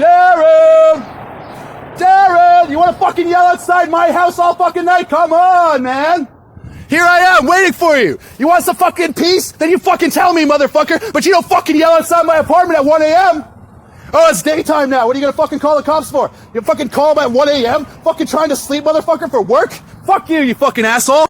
Darren! Darren! You want to fucking yell outside my house all fucking night? Come on, man! Here I am, waiting for you. You want some fucking peace? Then you fucking tell me, motherfucker. But you don't fucking yell outside my apartment at 1 a.m. Oh, it's daytime now. What are you gonna fucking call the cops for? You fucking call them at 1 a.m.? Fucking trying to sleep, motherfucker, for work? Fuck you, you fucking asshole.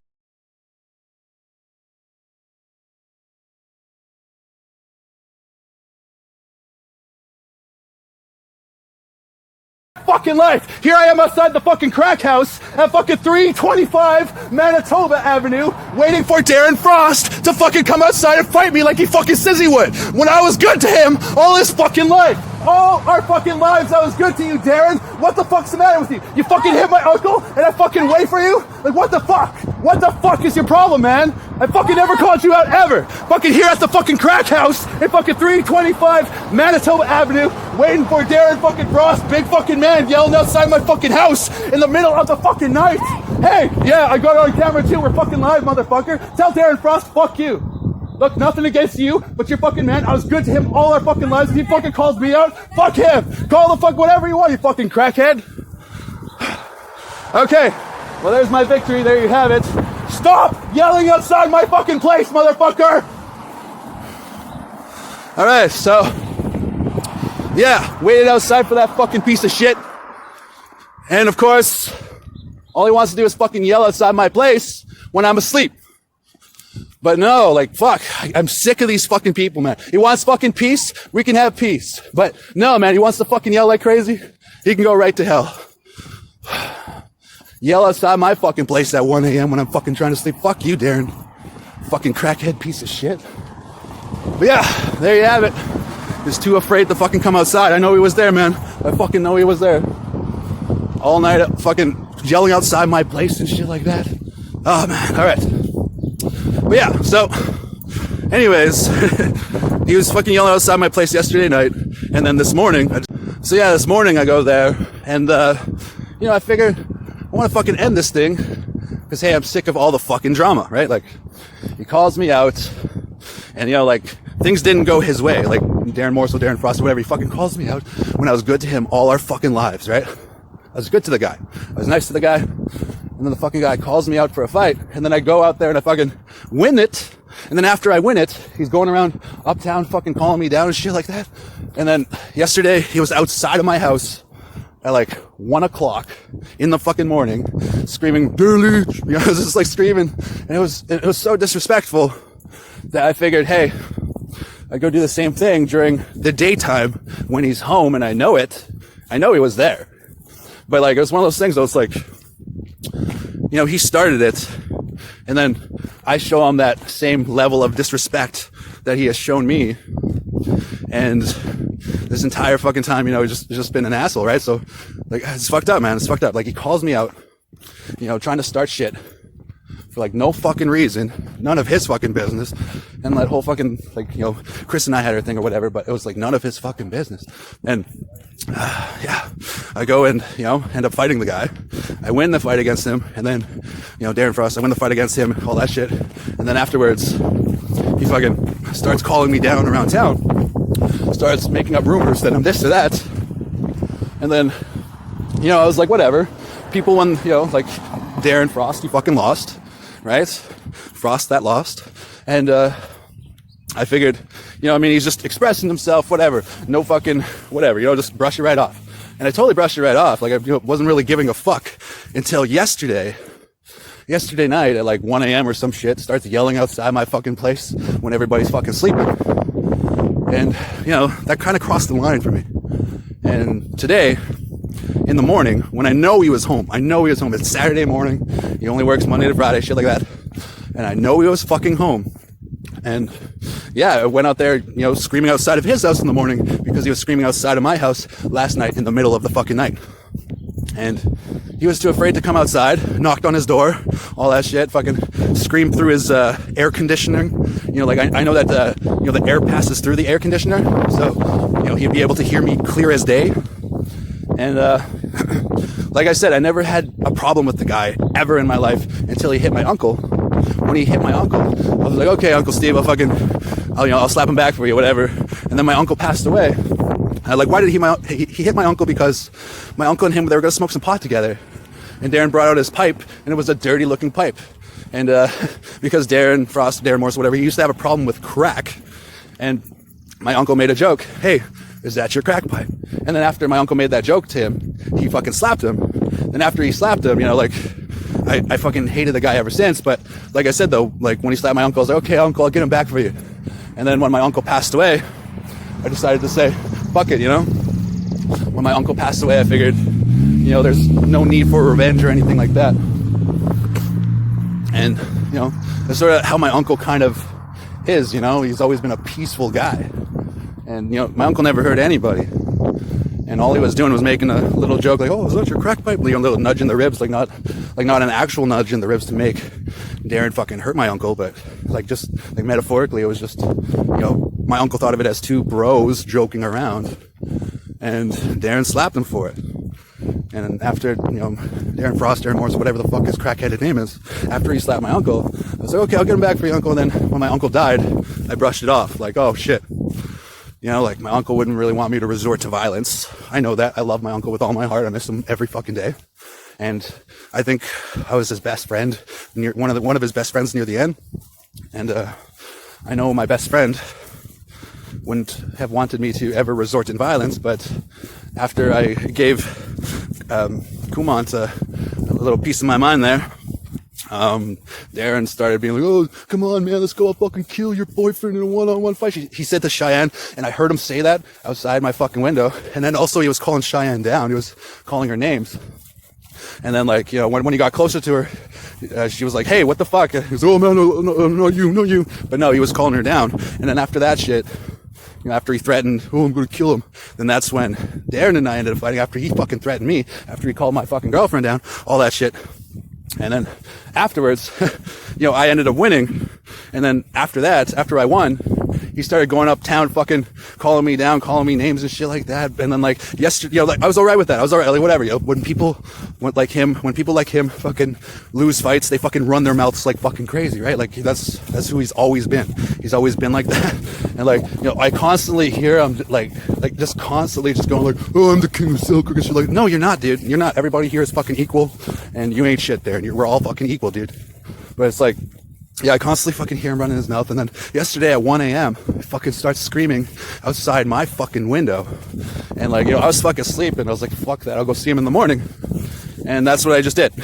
Fucking life. Here I am outside the fucking crack house at fucking 325 Manitoba Avenue waiting for Darren Frost to fucking come outside and fight me like he fucking says he would. When I was good to him all his fucking life. All our fucking lives I was good to you, Darren. What the fuck's the matter with you? You fucking hit my uncle and I fucking wait for you? Like what the fuck? What the fuck is your problem, man? I fucking never called you out ever. Fucking here at the fucking crack house in fucking 325 Manitoba Avenue waiting for Darren fucking Frost, big fucking man, yelling outside my fucking house in the middle of the fucking night. Hey, yeah, I got it on camera too. We're fucking live, motherfucker. Tell Darren Frost, fuck you. Look, nothing against you, but you're fucking man. I was good to him all our fucking lives. If he fucking calls me out, fuck him. Call the fuck whatever you want, you fucking crackhead. Okay, well there's my victory. There you have it. Stop yelling outside my fucking place, motherfucker. All right, so yeah, waited outside for that fucking piece of shit. And of course, all he wants to do is fucking yell outside my place when I'm asleep. But no, like, fuck, I'm sick of these fucking people, man. He wants fucking peace, we can have peace. But no, man, he wants to fucking yell like crazy, he can go right to hell. Yell outside my fucking place at 1 a.m. when I'm fucking trying to sleep. Fuck you, Darren. Fucking crackhead piece of shit. But yeah, there you have it. He's too afraid to fucking come outside. I know he was there, man. I fucking know he was there. All night fucking yelling outside my place and shit like that. Oh, man. All right. But yeah, so anyways, he was fucking yelling outside my place yesterday night. And then this morning, this morning I go there and, I figured I want to fucking end this thing because, hey, I'm sick of all the fucking drama, right? Like, he calls me out and, like, things didn't go his way. Like, Darren Morsel, Darren Frost, whatever, he fucking calls me out when I was good to him all our fucking lives, right? I was good to the guy. I was nice to the guy. And then the fucking guy calls me out for a fight. And then I go out there and I fucking win it. And then after I win it, he's going around uptown fucking calling me down and shit like that. And then yesterday, he was outside of my house at like 1 o'clock in the fucking morning, screaming, "Dirty!" I was just like screaming. And it was so disrespectful that I figured, hey, I go do the same thing during the daytime when he's home and I know it. I know he was there. But like, it was one of those things that was like, he started it, and then I show him that same level of disrespect that he has shown me. And this entire fucking time, he's just been an asshole, right? So, like, it's fucked up, man. It's fucked up. Like, he calls me out, trying to start shit for like no fucking reason, none of his fucking business. And that whole fucking, like, Chris and I had our thing or whatever, but it was like none of his fucking business. And I go and, end up fighting the guy. I win the fight against him. And then, Darren Frost, I win the fight against him, all that shit. And then afterwards, he fucking starts calling me down around town, starts making up rumors that I'm this or that. And then, I was like, whatever. People, when, like Darren Frost, he fucking lost, right? Frost that lost. And, I figured, he's just expressing himself, whatever. No fucking, whatever, just brush it right off. And I totally brushed it right off. Like, I wasn't really giving a fuck until yesterday night at like 1 a.m. or some shit, starts yelling outside my fucking place when everybody's fucking sleeping. And, that kind of crossed the line for me. And today, in the morning, when I know he was home, it's Saturday morning, he only works Monday to Friday, shit like that. And I know he was fucking home. And yeah, I went out there, screaming outside of his house in the morning because he was screaming outside of my house last night in the middle of the fucking night. And he was too afraid to come outside, knocked on his door, all that shit, fucking screamed through his air conditioning. I know that the air passes through the air conditioner, so he'd be able to hear me clear as day. And like I said, I never had a problem with the guy ever in my life until he hit my uncle. When he hit my uncle, I was like, okay, Uncle Steve, I'll slap him back for you, whatever. And then my uncle passed away. Like, why did he hit my uncle? Because my uncle and him, they were going to smoke some pot together. And Darren brought out his pipe, and it was a dirty looking pipe. And because Darren Frost, Darren Morse, whatever, he used to have a problem with crack. And my uncle made a joke, hey, is that your crack pipe? And then after my uncle made that joke to him, he fucking slapped him. Then after he slapped him, you know, like, I fucking hated the guy ever since. But like I said, though, like when he slapped my uncle, I was like, okay, uncle, I'll get him back for you. And then when my uncle passed away, I decided to say, fuck it, you know? When my uncle passed away, I figured, you know, there's no need for revenge or anything like that. And, you know, that's sort of how my uncle kind of is, you know? He's always been a peaceful guy. And, you know, my uncle never hurt anybody. And all he was doing was making a little joke like, oh, is that your crack pipe? You know, a little nudge in the ribs, like not an actual nudge in the ribs to make Darren fucking hurt my uncle, but like just like metaphorically, it was just, you know, my uncle thought of it as two bros joking around, and Darren slapped him for it. And after, you know, Darren Frost, Darren Morse, whatever the fuck his crackheaded name is, after he slapped my uncle, I was like, okay, I'll get him back for you, uncle. And then when my uncle died, I brushed it off, like, oh shit. You know, like, my uncle wouldn't really want me to resort to violence. I know that. I love my uncle with all my heart. I miss him every fucking day. And I think I was his best friend, one of his best friends near the end. And I know my best friend wouldn't have wanted me to ever resort to violence, but after I gave Kumant a little piece of my mind there, Darren started being like, oh, come on, man, let's go, I'll fucking kill your boyfriend in a one-on-one fight. He said to Cheyenne, and I heard him say that outside my fucking window. And then also he was calling Cheyenne down. He was calling her names. And then, like, you know, when he got closer to her, she was like, hey, what the fuck? He was, oh, man, no, not you. But no, he was calling her down. And then after that shit, you know, after he threatened, oh, I'm going to kill him, then that's when Darren and I ended up fighting, after he fucking threatened me, after he called my fucking girlfriend down, all that shit. And then afterwards, you know, I ended up winning. And then after that, after I won, he started going uptown, fucking calling me down, calling me names and shit like that. And then, like, yesterday, you know, like, I was alright with that. I was alright, like, whatever, you know, when people like him fucking lose fights, they fucking run their mouths like fucking crazy, right? Like, that's who he's always been. He's always been like that. And, like, you know, I constantly hear him, like just constantly just going like, oh, I'm the king of Selkirk and shit. Like, no, you're not, dude. You're not. Everybody here is fucking equal, and you ain't shit there. And we're all fucking equal, dude. But it's like, yeah, I constantly fucking hear him running his mouth. And then yesterday at 1 a.m., I fucking start screaming outside my fucking window. And, like, you know, I was fucking asleep, and I was like, fuck that, I'll go see him in the morning. And that's what I just did.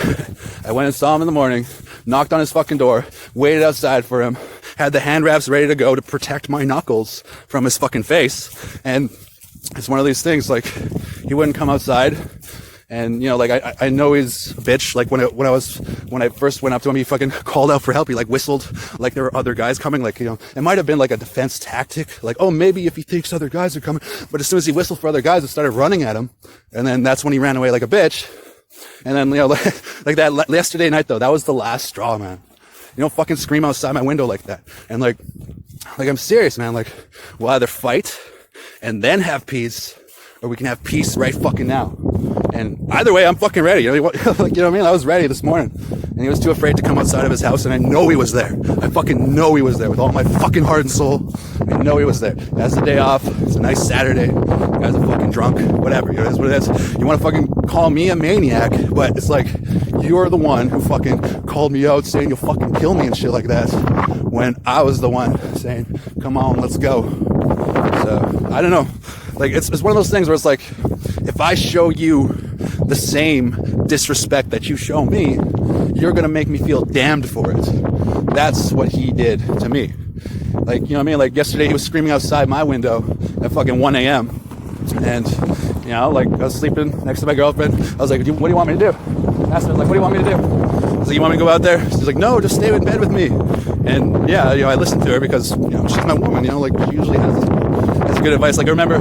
I went and saw him in the morning, knocked on his fucking door, waited outside for him, had the hand wraps ready to go to protect my knuckles from his fucking face. And it's one of these things, like, he wouldn't come outside. And, you know, like, I know he's a bitch. Like, when I first went up to him, he fucking called out for help. He, like, whistled like there were other guys coming. Like, you know, it might have been like a defense tactic. Like, oh, maybe if he thinks other guys are coming. But as soon as he whistled for other guys, it started running at him. And then that's when he ran away like a bitch. And then, you know, like that yesterday night, though, that was the last straw, man. You don't fucking scream outside my window like that. And, like, I'm serious, man. Like, we'll either fight and then have peace, or we can have peace right fucking now. And either way, I'm fucking ready. You know, like, you know what I mean? I was ready this morning. And he was too afraid to come outside of his house, and I know he was there. I fucking know he was there with all my fucking heart and soul. I know he was there. That's the day off. It's a nice Saturday. You guys are fucking drunk. Whatever. You know, that's what it is. You want to fucking call me a maniac, but it's like, you're the one who fucking called me out saying you'll fucking kill me and shit like that, when I was the one saying, come on, let's go. So, I don't know. Like, it's one of those things where it's like, if I show you the same disrespect that you show me, you're gonna make me feel damned for it. That's what he did to me. Like, you know what I mean? Like, yesterday he was screaming outside my window at fucking 1 a.m. And, you know, like, I was sleeping next to my girlfriend. I was like, what do you want me to do? I asked her, like, what do you want me to do? I was like, you want me to go out there? She's like, no, just stay in bed with me. And yeah, you know, I listened to her because, you know, she's my woman, you know, like, she usually has good advice. Like, I remember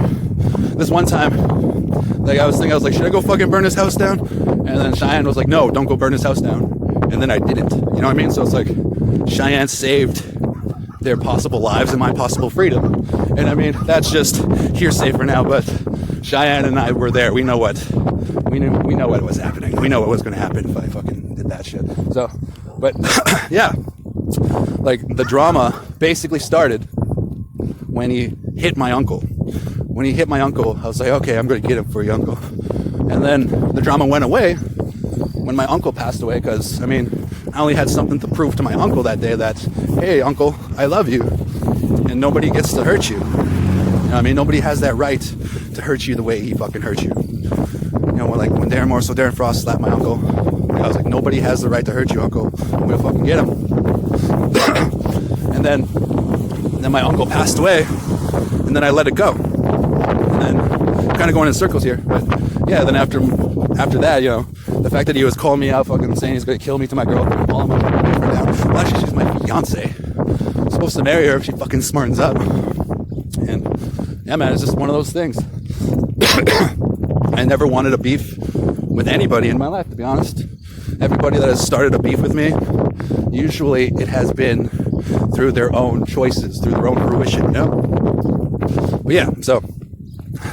this one time, like, I was like, should I go fucking burn his house down? And then Cheyenne was like, no, don't go burn his house down. And then I didn't. You know what I mean? So it's like, Cheyenne saved their possible lives and my possible freedom. And I mean, that's just hearsay for now, but Cheyenne and I were there. We know what was happening. We know what was going to happen if I fucking did that shit. So, but yeah, like, the drama basically started when he hit my uncle. when he hit my uncle, I was like, okay, I'm going to get him for your uncle. And then the drama went away when my uncle passed away, because, I mean, I only had something to prove to my uncle that day that, hey, uncle, I love you, and nobody gets to hurt you. You know what I mean? Nobody has that right to hurt you the way he fucking hurt you. You know, like when Darren Frost slapped my uncle, I was like, nobody has the right to hurt you, uncle. I'm gonna fucking get him. and then my uncle passed away, and then I let it go. And then, kind of going in circles here, but yeah, then after that, you know, the fact that he was calling me out, fucking saying he's gonna kill me to my girlfriend, calling my girlfriend down. Well, actually, she's my fiance. I'm supposed to marry her if she fucking smartens up. And yeah, man, it's just one of those things. I never wanted a beef with anybody in my life, to be honest. Everybody that has started a beef with me, usually it has been through their own choices, through their own fruition, you know? But yeah, so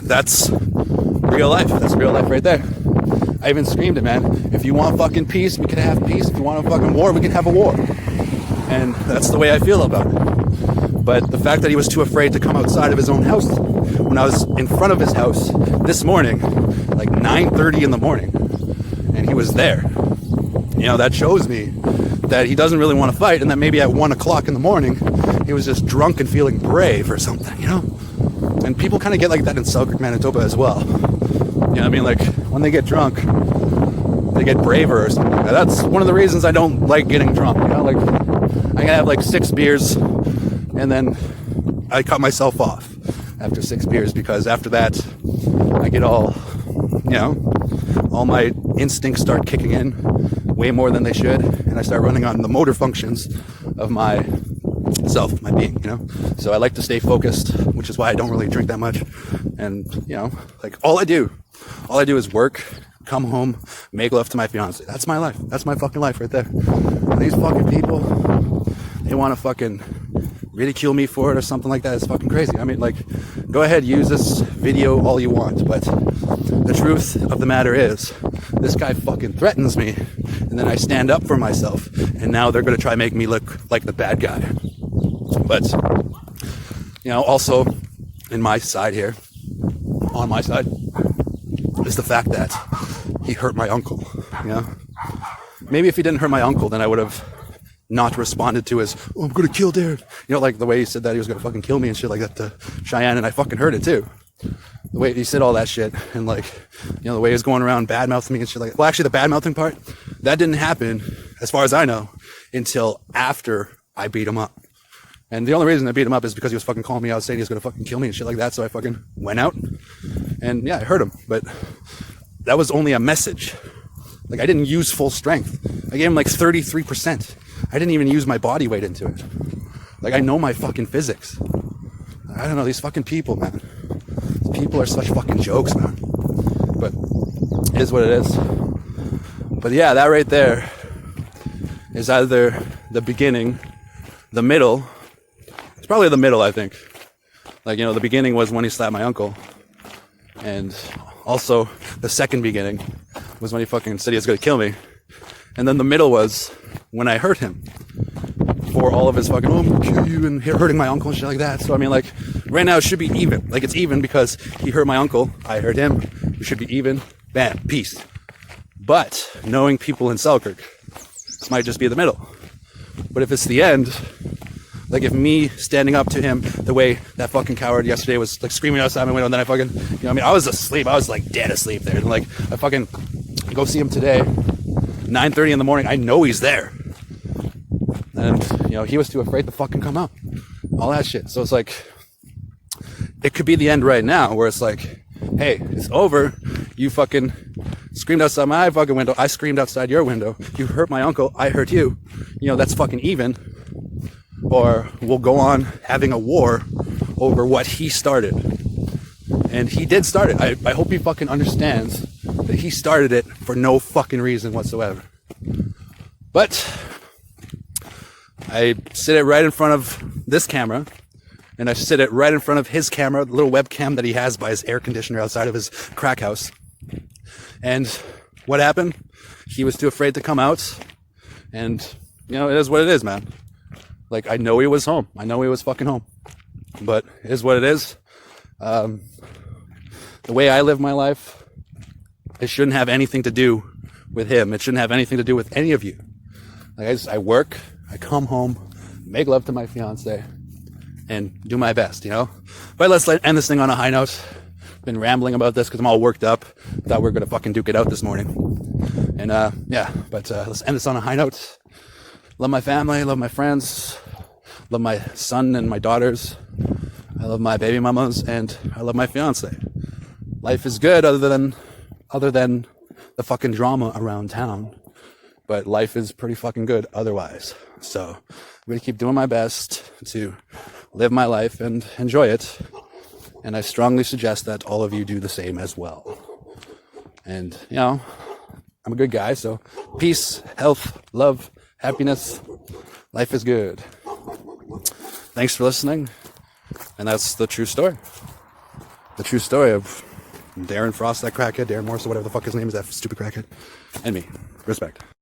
that's real life. That's real life right there. I even screamed it, man. If you want fucking peace, we can have peace. If you want a fucking war, we can have a war. And that's the way I feel about it. But the fact that he was too afraid to come outside of his own house, when I was in front of his house this morning, like 9:30 in the morning, and he was there, you know, that shows me that he doesn't really want to fight, and that maybe at 1 o'clock in the morning, he was just drunk and feeling brave or something, you know? And people kind of get like that in Selkirk, Manitoba as well. You know what I mean? Like, when they get drunk, they get braver or something. And that's one of the reasons I don't like getting drunk, you know? Like, I can have like 6 beers, and then I cut myself off after 6 beers, because after that, I get all, you know, all my instincts start kicking in way more than they should, and I start running on the motor functions of my self, my being, you know? So I like to stay focused, which is why I don't really drink that much. And, you know, like all I do is work, come home, make love to my fiance. That's my life. That's my fucking life right there. And these fucking people, they want to fucking ridicule me for it or something like that. It's fucking crazy. I mean, like, go ahead, use this video all you want, but the truth of the matter is, this guy fucking threatens me, and then I stand up for myself, and now they're gonna try to make me look like the bad guy. But, you know, also, in my side here, on my side, is the fact that he hurt my uncle, you know? Maybe if he didn't hurt my uncle, then I would have not responded to his, oh, I'm gonna kill Darren. You know, like the way he said that he was gonna fucking kill me and shit like that to Cheyenne, and I fucking heard it too. The way he said all that shit, and like, you know, the way he was going around bad-mouthing me and shit like that. Well, actually, the bad-mouthing part, that didn't happen, as far as I know, until after I beat him up. And the only reason I beat him up is because he was fucking calling me out, saying he was gonna fucking kill me and shit like that, so I fucking went out. And yeah, I hurt him, but that was only a message. Like, I didn't use full strength. I gave him like 33%. I didn't even use my body weight into it. Like, I know my fucking physics. I don't know, these fucking people, man. These people are such fucking jokes, man. But it is what it is. But yeah, that right there is either the beginning, the middle. It's probably the middle, I think. Like, you know, the beginning was when he slapped my uncle. And also, the second beginning was when he fucking said he was gonna kill me. And then the middle was when I hurt him for all of his fucking, oh, I'm gonna kill you, and hurting my uncle and shit like that. So, I mean, like, right now it should be even. Like, it's even because he hurt my uncle, I hurt him. We should be even. Bam, peace. But, knowing people in Selkirk, this might just be the middle. But if it's the end, like if me standing up to him the way that fucking coward yesterday was like screaming outside my window, and then I fucking, you know what I mean, I was asleep. I was like dead asleep there. And like, I fucking go see him today, 9:30 in the morning. I know he's there. And, you know, he was too afraid to fucking come out. All that shit. So it's like, it could be the end right now, where it's like, hey, it's over. You fucking screamed outside my fucking window. I screamed outside your window. You hurt my uncle. I hurt you. You know, that's fucking even. Or we'll go on having a war over what he started. And he did start it. I hope he fucking understands that he started it for no fucking reason whatsoever. But I sit it right in front of this camera, and I sit it right in front of his camera, the little webcam that he has by his air conditioner outside of his crack house. And what happened? He was too afraid to come out. And, you know, it is what it is, man. Like, I know he was home. I know he was fucking home. But it is what it is. The way I live my life, it shouldn't have anything to do with him. It shouldn't have anything to do with any of you. Like I work, I come home, make love to my fiance, and do my best, you know? But let's end this thing on a high note. Been rambling about this because I'm all worked up. Thought we were going to fucking duke it out this morning. And let's end this on a high note. Love my family, love my friends, love my son and my daughters. I love my baby mamas, and I love my fiance. Life is good other than the fucking drama around town. But life is pretty fucking good otherwise. So I'm going to keep doing my best to live my life and enjoy it. And I strongly suggest that all of you do the same as well. And, you know, I'm a good guy, so peace, health, love, happiness. Life is good. Thanks for listening. And that's the true story. The true story of Darren Frost, that crackhead, Darren Morris, or whatever the fuck his name is, that stupid crackhead, and me. Respect.